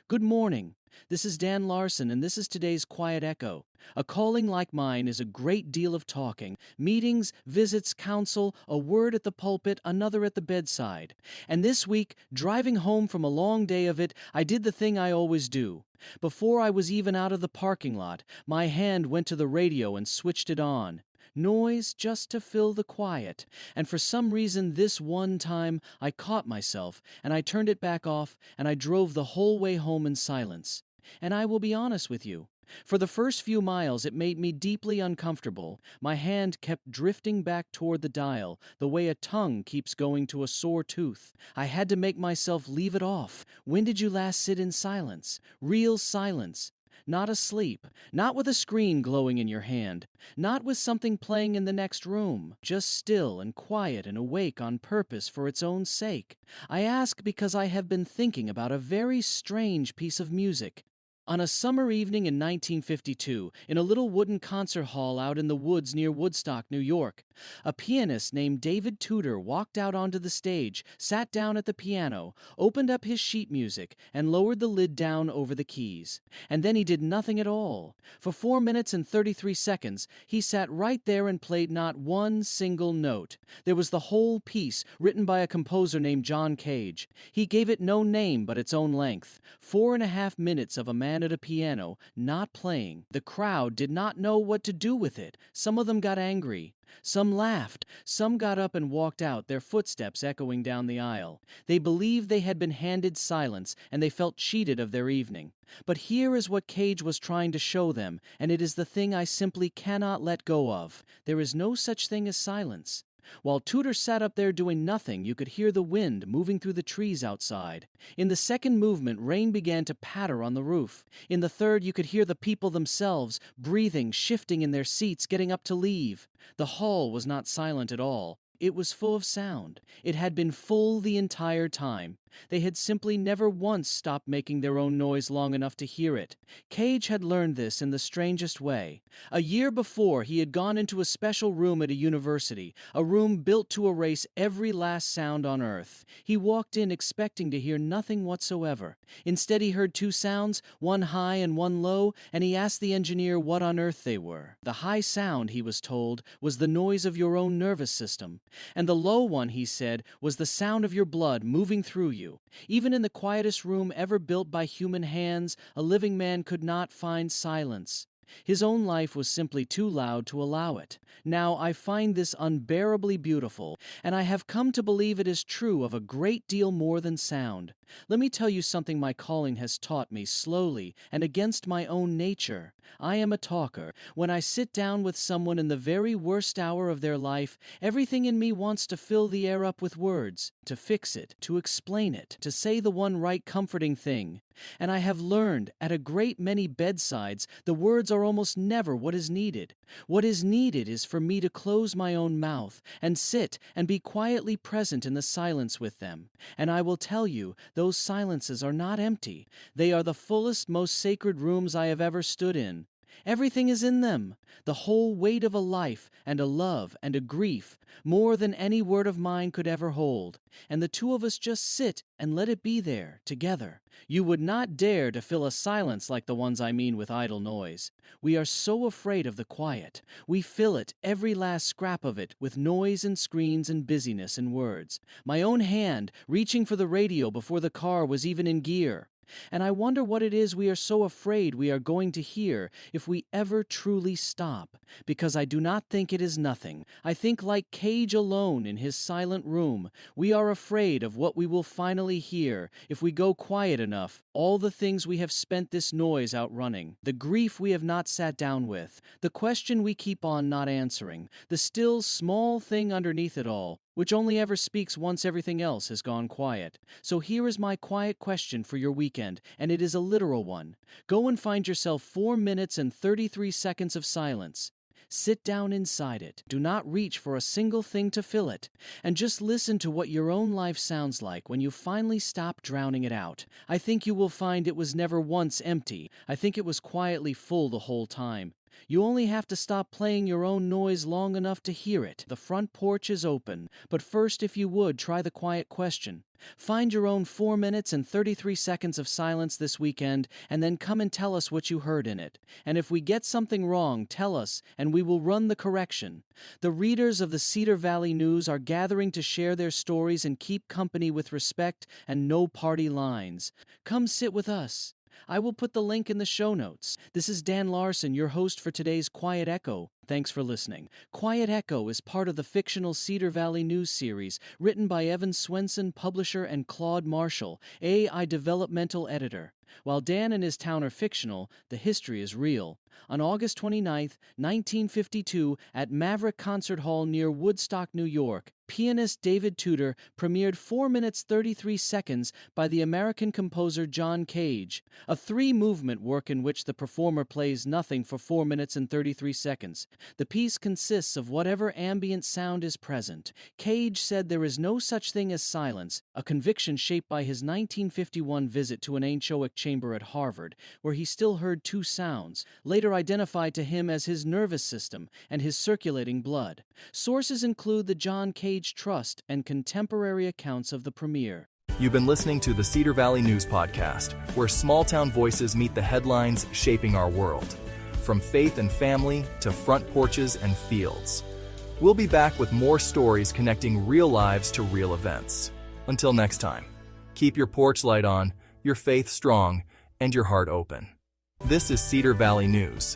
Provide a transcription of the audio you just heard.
Good morning. This is Dan Larson, and this is today's Quiet Echo. A calling like mine is a great deal of talking meetings, visits, counsel, a word at the pulpit, another at the bedside. And this week, driving home from a long day of it, I did the thing I always do. Before I was even out of the parking lot, my hand went to the radio and switched it on. Noise just to fill the quiet. And for some reason, this one time, I caught myself, and I turned it back off, and I drove the whole way home in silence. And I will be honest with you. For the first few miles, it made me deeply uncomfortable. My hand kept drifting back toward the dial, the way a tongue keeps going to a sore tooth. I had to make myself leave it off. When did you last sit in silence? Real silence. Not asleep, not with a screen glowing in your hand, not with something playing in the next room, just still and quiet and awake on purpose for its own sake. I ask because I have been thinking about a very strange piece of music. On a summer evening in 1952, in a little wooden concert hall out in the woods near Woodstock, New York, a pianist named David Tudor walked out onto the stage, sat down at the piano, opened up his sheet music, and lowered the lid down over the keys. And then he did nothing at all. For 4 minutes and 33 seconds, he sat right there and played not one single note. There was the whole piece, written by a composer named John Cage. He gave it no name but its own length. 4.5 minutes of a man at a piano, not playing. The crowd did not know what to do with it. Some of them got angry. Some laughed. Some got up and walked out, their footsteps echoing down the aisle. They believed they had been handed silence, and they felt cheated of their evening. But here is what Cage was trying to show them, and it is the thing I simply cannot let go of. There is no such thing as silence. While Tudor sat up there doing nothing, you could hear the wind moving through the trees outside. In the second movement, rain began to patter on the roof. In the third, you could hear the people themselves, breathing, shifting in their seats, getting up to leave. The hall was not silent at all. It was full of sound. It had been full the entire time. They had simply never once stopped making their own noise long enough to hear it. Cage had learned this in the strangest way. A year before, he had gone into a special room at a university, a room built to erase every last sound on Earth. He walked in expecting to hear nothing whatsoever. Instead, he heard two sounds, one high and one low, and he asked the engineer what on earth they were. The high sound, he was told, was the noise of your own nervous system. And the low one, he said, was the sound of your blood moving through you. Even in the quietest room ever built by human hands, a living man could not find silence. His own life was simply too loud to allow it. Now I find this unbearably beautiful, and I have come to believe it is true of a great deal more than sound. Let me tell you something my calling has taught me slowly and against my own nature. I am a talker. When I sit down with someone in the very worst hour of their life, everything in me wants to fill the air up with words, to fix it, to explain it, to say the one right comforting thing. And I have learned, at a great many bedsides, the words are almost never what is needed. What is needed is for me to close my own mouth and sit and be quietly present in the silence with them. And I will tell you, those silences are not empty. They are the fullest, most sacred rooms I have ever stood in. Everything is in them, the whole weight of a life and a love and a grief, more than any word of mine could ever hold. And the two of us just sit and let it be there, together. You would not dare to fill a silence like the ones I mean with idle noise. We are so afraid of the quiet. We fill it, every last scrap of it, with noise and screens and busyness and words. My own hand, reaching for the radio before the car was even in gear. And I wonder what it is we are so afraid we are going to hear if we ever truly stop, because I do not think it is nothing. I think like Cage alone in his silent room, we are afraid of what we will finally hear if we go quiet enough, all the things we have spent this noise outrunning, the grief we have not sat down with, the question we keep on not answering, the still small thing underneath it all, which only ever speaks once everything else has gone quiet. So here is my quiet question for your weekend, and it is a literal one. Go and find yourself 4 minutes and 33 seconds of silence. Sit down inside it. Do not reach for a single thing to fill it. And just listen to what your own life sounds like when you finally stop drowning it out. I think you will find it was never once empty. I think it was quietly full the whole time. You only have to stop playing your own noise long enough to hear it. The front porch is open, but first, if you would, try the quiet question. Find your own 4 minutes and 33 seconds of silence this weekend, and then come and tell us what you heard in it. And if we get something wrong, tell us, and we will run the correction. The readers of the Cedar Valley News are gathering to share their stories and keep company with respect and no party lines. Come sit with us. I will put the link in the show notes. This is Dan Larson, your host for today's Quiet Echo. Thanks for listening. Quiet Echo is part of the fictional Cedar Valley News series, written by Evan Swenson, publisher, and Claude Marshall, AI developmental editor. While Dan and his town are fictional, the history is real. On August 29, 1952, at Maverick Concert Hall near Woodstock, New York, pianist David Tudor premiered 4 minutes 33 seconds by the American composer John Cage, a three-movement work in which the performer plays nothing for 4 minutes and 33 seconds. The piece consists of whatever ambient sound is present. Cage said there is no such thing as silence, a conviction shaped by his 1951 visit to an anechoic chamber at Harvard, where he still heard two sounds, later identified to him as his nervous system and his circulating blood. Sources include the John Cage Trust and contemporary accounts of the premiere. You've been listening to the Cedar Valley News Podcast, where small-town voices meet the headlines shaping our world. From faith and family to front porches and fields. We'll be back with more stories connecting real lives to real events. Until next time, keep your porch light on, your faith strong, and your heart open. This is Cedar Valley News.